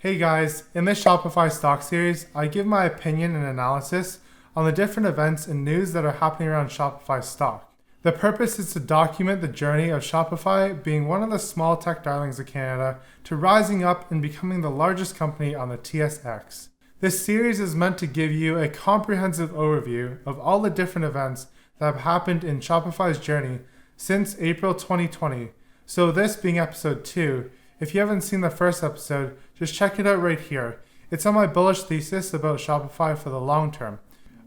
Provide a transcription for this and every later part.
Hey guys, in this Shopify stock series, I give my opinion and analysis on the different events and news that are happening around Shopify stock. The purpose is to document the journey of Shopify being one of the small tech darlings of Canada to rising up and becoming the largest company on the TSX. This series is meant to give you a comprehensive overview of all the different events that have happened in Shopify's journey since April 2020. So this being episode 2, if you haven't seen the first episode, just check it out right here. It's on my bullish thesis about Shopify for the long term.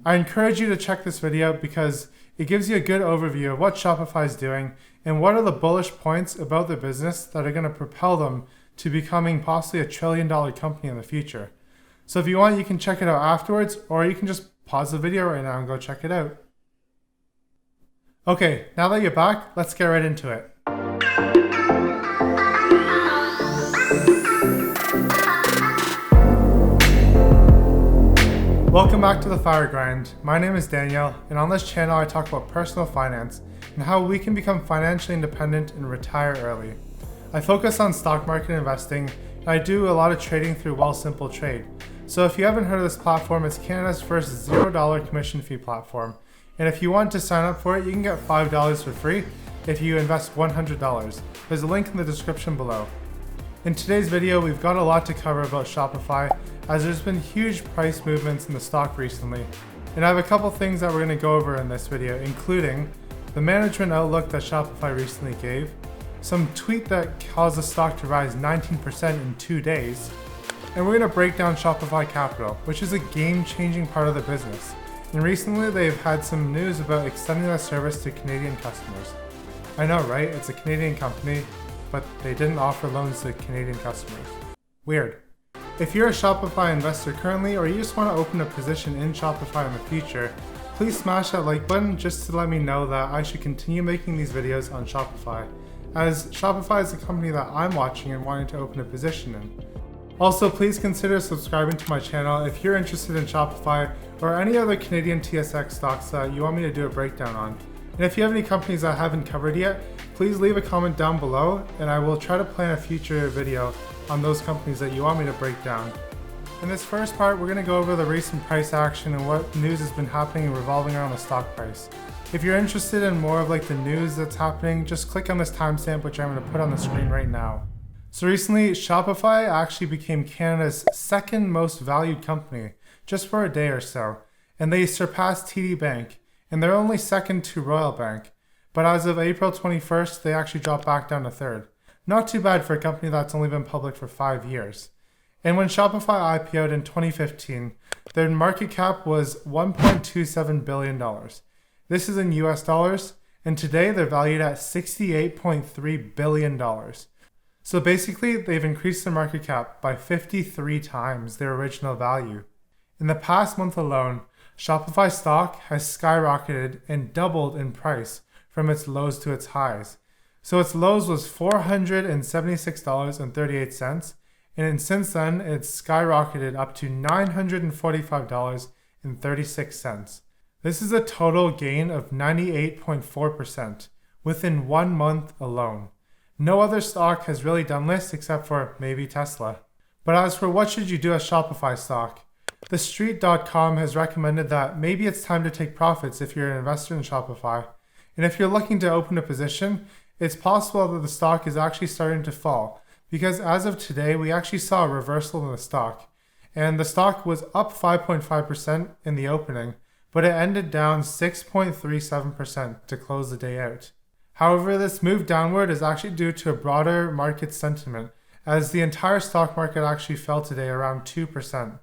I encourage you to check this video because it gives you a good overview of what Shopify is doing and what are the bullish points about the business that are going to propel them to becoming possibly a $1 trillion company in the future. So if you want, you can check it out afterwards, or you can just pause the video right now and go check it out. Okay, now that you're back, let's get right into it. Welcome back to The Fire Grind. My name is Daniel, and on this channel I talk about personal finance and how we can become financially independent and retire early. I focus on stock market investing, and I do a lot of trading through WEALTHSIMPLE Trade. So if you haven't heard of this platform, it's Canada's first $0 commission fee platform. And if you want to sign up for it, you can get $5 for free if you invest $100. There's a link in the description below. In today's video, we've got a lot to cover about Shopify, as there's been huge price movements in the stock recently. And I have a couple things that we're going to go over in this video, including the management outlook that Shopify recently gave, some tweet that caused the stock to rise 19% in 2 days, and we're going to break down Shopify Capital, which is a game-changing part of the business. And recently they've had some news about extending that service to Canadian customers. I know, right? It's a Canadian company, but they didn't offer loans to Canadian customers. Weird. If you're a Shopify investor currently, or you just want to open a position in Shopify in the future, please smash that like button just to let me know that I should continue making these videos on Shopify, as Shopify is a company that I'm watching and wanting to open a position in. Also, please consider subscribing to my channel if you're interested in Shopify or any other Canadian TSX stocks that you want me to do a breakdown on. And if you have any companies I haven't covered yet, please leave a comment down below and I will try to plan a future video on those companies that you want me to break down. In this first part, we're going to go over the recent price action and what news has been happening and revolving around the stock price. If you're interested in more of the news that's happening, just click on this timestamp, which I'm going to put on the screen right now. So recently, Shopify actually became Canada's second most valued company just for a day or so, and they surpassed TD Bank, and they're only second to Royal Bank. But as of April 21st, they actually dropped back down to third. Not too bad for a company that's only been public for 5 years. And when Shopify IPO'd in 2015, their market cap was $1.27 billion. This is in US dollars, and today they're valued at $68.3 billion. So basically, they've increased their market cap by 53 times their original value. In the past month alone, Shopify stock has skyrocketed and doubled in price from its lows to its highs. So its lows was $476.38, and since then it's skyrocketed up to $945.36. This is a total gain of 98.4% within 1 month alone. No other stock has really done this except for maybe Tesla. But as for what should you do as Shopify stock, TheStreet.com has recommended that maybe it's time to take profits if you're an investor in Shopify. And if you're looking to open a position, it's possible that the stock is actually starting to fall, because as of today, we actually saw a reversal in the stock. And the stock was up 5.5% in the opening, but it ended down 6.37% to close the day out. However, this move downward is actually due to a broader market sentiment, as the entire stock market actually fell today around 2%.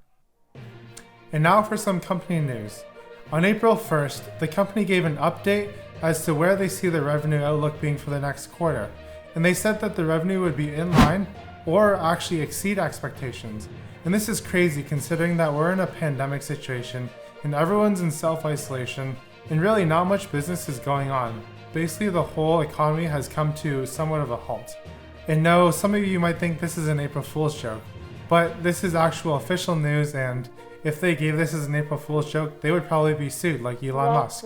And now for some company news. On April 1st, the company gave an update as to where they see the revenue outlook being for the next quarter. And they said that the revenue would be in line or actually exceed expectations. And this is crazy considering that we're in a pandemic situation and everyone's in self-isolation and really not much business is going on. Basically, the whole economy has come to somewhat of a halt. And no, some of you might think this is an April Fool's joke, but this is actual official news, and if they gave this as an April Fool's joke, they would probably be sued like Elon Musk.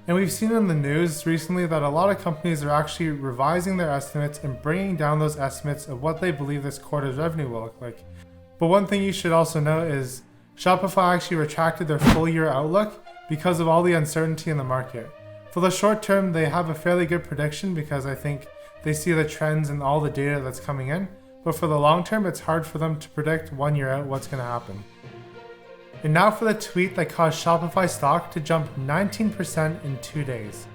And we've seen in the news recently that a lot of companies are actually revising their estimates and bringing down those estimates of what they believe this quarter's revenue will look like. But one thing you should also know is Shopify actually retracted their full year outlook because of all the uncertainty in the market. For the short term, they have a fairly good prediction because I think they see the trends and all the data that's coming in. But for the long term, it's hard for them to predict 1 year out what's going to happen. And now for the tweet that caused Shopify stock to jump 19% in 2 days.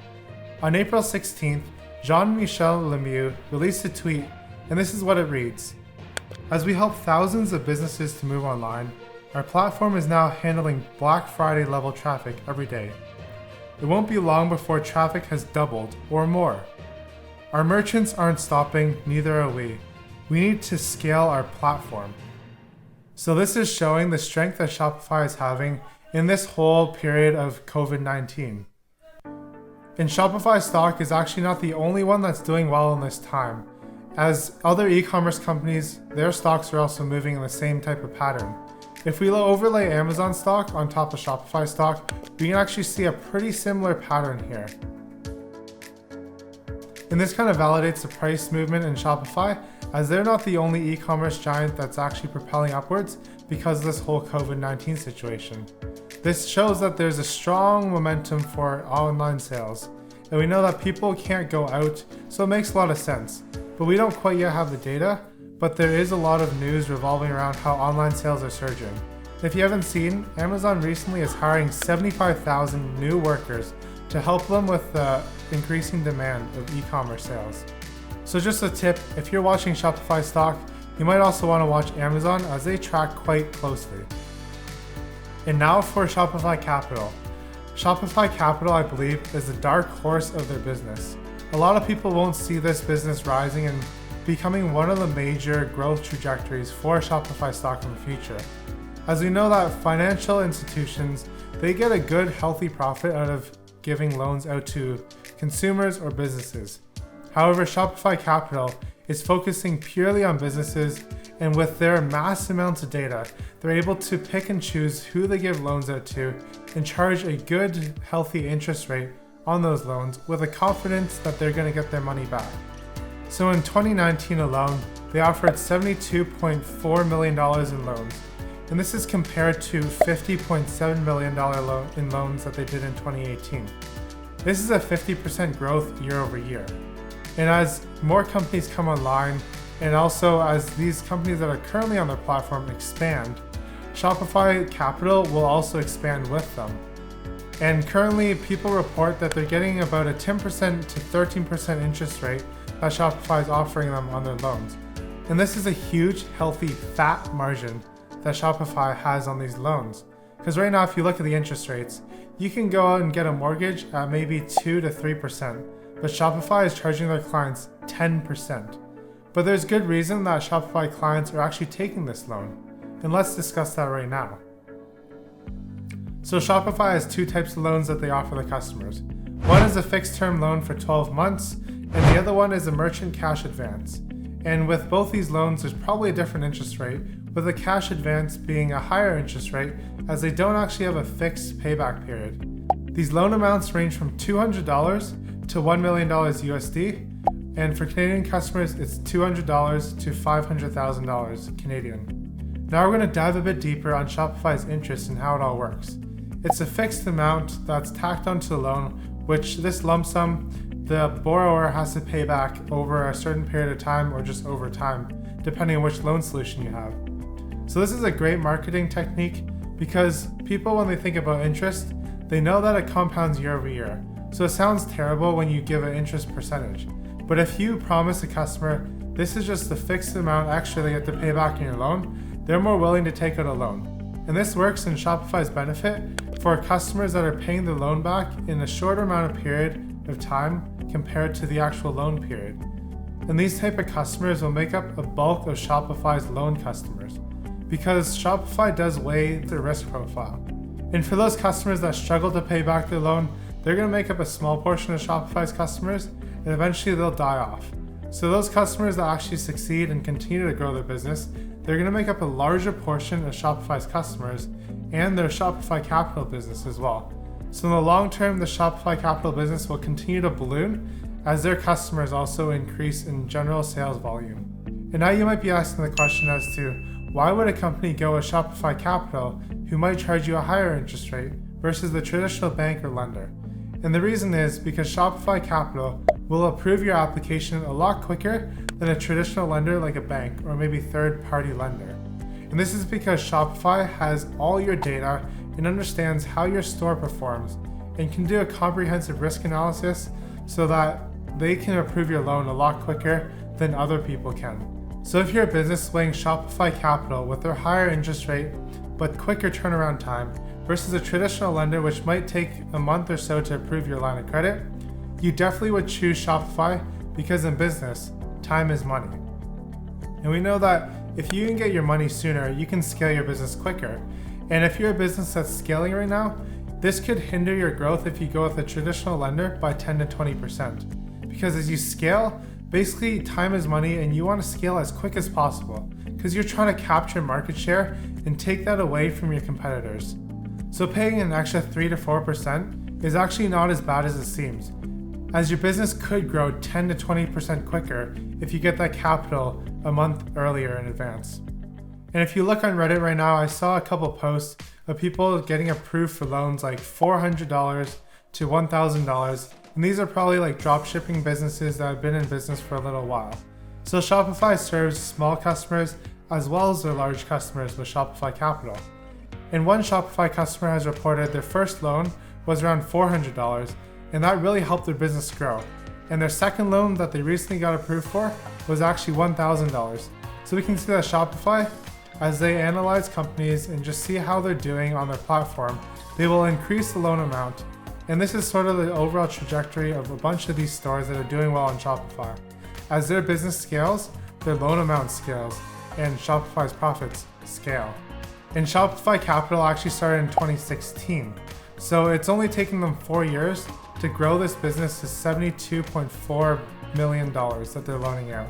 On April 16th, Jean-Michel Lemieux released a tweet, and this is what it reads. As we help thousands of businesses to move online, our platform is now handling Black Friday level traffic every day. It won't be long before traffic has doubled or more. Our merchants aren't stopping, neither are we. We need to scale our platform. So this is showing the strength that Shopify is having in this whole period of COVID-19. And Shopify stock is actually not the only one that's doing well in this time, as other e-commerce companies, their stocks are also moving in the same type of pattern. If we overlay Amazon stock on top of Shopify stock, we can actually see a pretty similar pattern here. And this kind of validates the price movement in Shopify, as they're not the only e-commerce giant that's actually propelling upwards because of this whole COVID-19 situation. This shows that there's a strong momentum for online sales, and we know that people can't go out, so it makes a lot of sense. But we don't quite yet have the data, but there is a lot of news revolving around how online sales are surging. If you haven't seen, Amazon recently is hiring 75,000 new workers to help them with the increasing demand of e-commerce sales. So just a tip, if you're watching Shopify stock, you might also want to watch Amazon as they track quite closely. And now for Shopify Capital. Shopify Capital, I believe, is the dark horse of their business. A lot of people won't see this business rising and becoming one of the major growth trajectories for Shopify stock in the future. As we know that financial institutions, they get a good healthy profit out of giving loans out to consumers or businesses. However, Shopify Capital is focusing purely on businesses, and with their mass amounts of data, they're able to pick and choose who they give loans out to and charge a good, healthy interest rate on those loans with a confidence that they're going to get their money back. So in 2019 alone, they offered $72.4 million in loans, and this is compared to $50.7 million in loans that they did in 2018. This is a 50% growth year over year. And as more companies come online, and also as these companies that are currently on their platform expand, Shopify Capital will also expand with them. And currently, people report that they're getting about a 10% to 13% interest rate that Shopify is offering them on their loans. And this is a huge, healthy, fat margin that Shopify has on these loans. Because right now, if you look at the interest rates, you can go out and get a mortgage at maybe 2 to 3%, but Shopify is charging their clients 10%. But there's good reason that Shopify clients are actually taking this loan. And let's discuss that right now. So Shopify has two types of loans that they offer the customers. One is a fixed term loan for 12 months, and the other one is a merchant cash advance. And with both these loans, there's probably a different interest rate, with the cash advance being a higher interest rate as they don't actually have a fixed payback period. These loan amounts range from $200 to $1 million USD, and for Canadian customers, it's $200 to $500,000 Canadian. Now we're going to dive a bit deeper on Shopify's interest and how it all works. It's a fixed amount that's tacked onto the loan, which this lump sum, the borrower has to pay back over a certain period of time or just over time, depending on which loan solution you have. So this is a great marketing technique because people, when they think about interest, they know that it compounds year over year. So it sounds terrible when you give an interest percentage. But if you promise a customer, this is just the fixed amount extra they get to pay back in your loan, they're more willing to take out a loan. And this works in Shopify's benefit for customers that are paying the loan back in a shorter amount of period of time compared to the actual loan period. And these type of customers will make up a bulk of Shopify's loan customers because Shopify does weigh the risk profile. And for those customers that struggle to pay back their loan, they're going to make up a small portion of Shopify's customers, and eventually they'll die off. So those customers that actually succeed and continue to grow their business, they're going to make up a larger portion of Shopify's customers and their Shopify Capital business as well. So in the long term, the Shopify Capital business will continue to balloon as their customers also increase in general sales volume. And now you might be asking the question as to why would a company go with Shopify Capital who might charge you a higher interest rate versus the traditional bank or lender? And the reason is because Shopify Capital will approve your application a lot quicker than a traditional lender like a bank or maybe third-party lender. And this is because Shopify has all your data and understands how your store performs and can do a comprehensive risk analysis so that they can approve your loan a lot quicker than other people can. So if you're a business swaying Shopify Capital with their higher interest rate but quicker turnaround time versus a traditional lender which might take a month or so to approve your line of credit, you definitely would choose Shopify because in business, time is money. And we know that if you can get your money sooner, you can scale your business quicker. And if you're a business that's scaling right now, this could hinder your growth if you go with a traditional lender by 10 to 20%. Because as you scale, basically time is money and you want to scale as quick as possible because you're trying to capture market share and take that away from your competitors. So paying an extra 3 to 4% is actually not as bad as it seems, as your business could grow 10 to 20% quicker if you get that capital a month earlier in advance. And if you look on Reddit right now, I saw a couple posts of people getting approved for loans like $400 to $1,000, and these are probably like drop shipping businesses that have been in business for a little while. So Shopify serves small customers as well as their large customers with Shopify Capital. And one Shopify customer has reported their first loan was around $400, and that really helped their business grow. And their second loan that they recently got approved for was actually $1,000. So we can see that Shopify, as they analyze companies and just see how they're doing on their platform, they will increase the loan amount. And this is sort of the overall trajectory of a bunch of these stores that are doing well on Shopify. As their business scales, their loan amount scales, and Shopify's profits scale. And Shopify Capital actually started in 2016. So it's only taken them 4 years to grow this business to $72.4 million that they're loaning out.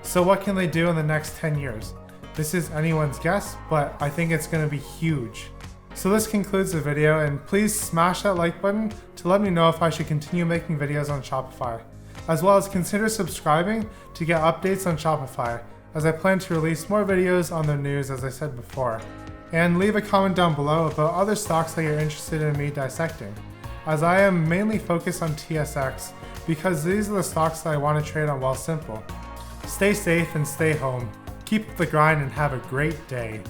So what can they do in the next 10 years? This is anyone's guess, but I think it's going to be huge. So this concludes the video, and please smash that like button to let me know if I should continue making videos on Shopify, as well as consider subscribing to get updates on Shopify, as I plan to release more videos on their news as I said before. And leave a comment down below about other stocks that you're interested in me dissecting, as I am mainly focused on TSX because these are the stocks that I want to trade on Wealthsimple. Stay safe and stay home. Keep up the grind and have a great day.